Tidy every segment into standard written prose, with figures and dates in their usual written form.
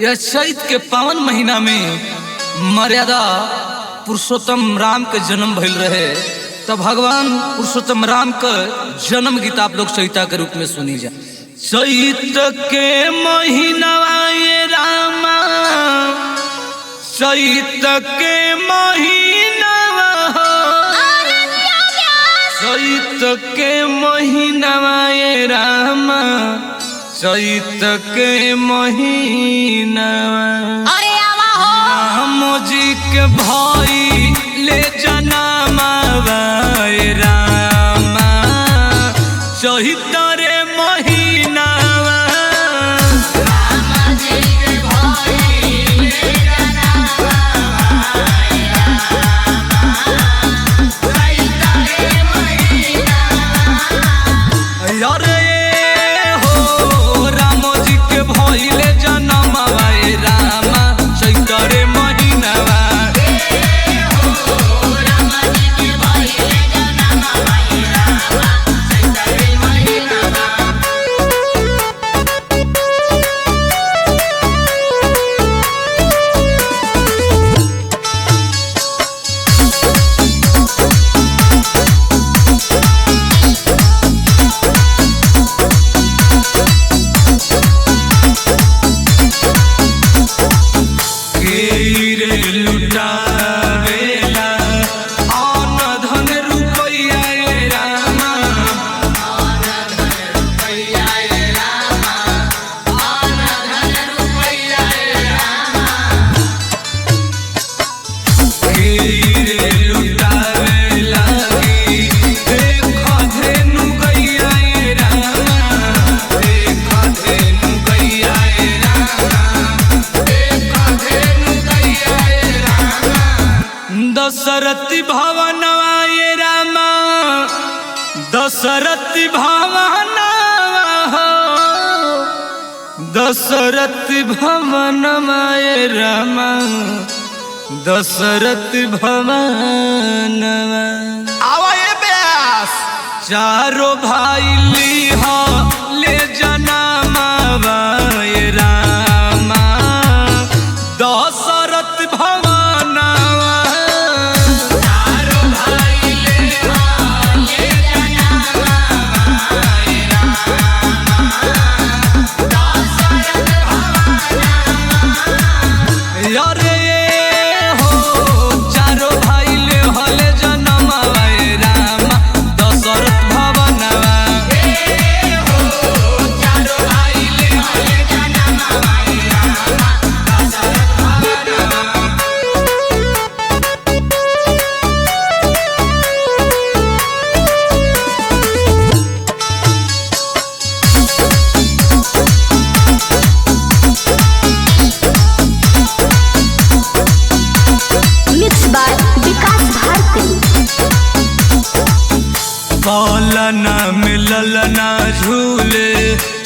यह चैत के पावन महीना में मर्यादा पुरुषोत्तम राम के जन्म भइल रहे। तब भगवान पुरुषोत्तम राम का जन्म गीत आप लोग चैता के रूप में सुनी जा। चैत के महीना ये रामा, चैत के महीना, चैत के महीना ये रामा, चैत के महीना राम जी के भाई ले जनमा रामा, चैत रे महीना दशरथी भवनवा ये रामा, दशरथी भवनवा, दशरथी भवनवा ये रामा, दशरथी भवनवा आवाए ब्यास चारों भाई लिहा ले जनमा ये रामा, दशरथ भवन पालना मिलल ना झूले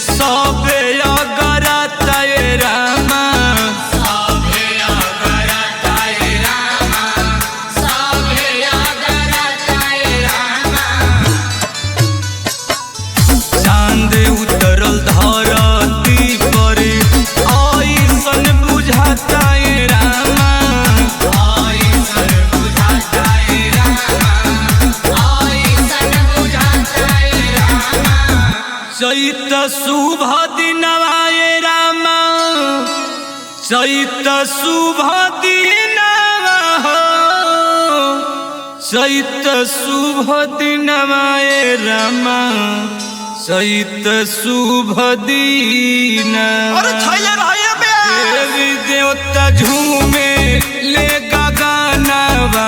सबे अगरता ये रामा, सबे अगरता ये रामा, सबे अगरता ये रामा, चांद उतरल धरती पर ऐसन बुझाता ये रामा, ऐसन बुझाता ये रामा, चैत शुभ दिनवा ये रामा, चैत शुभ दिनवा हो, चैत शुभ दिनवा ये रामा, चैत शुभ दिनवा देवी देवता झूमे ले गगनवा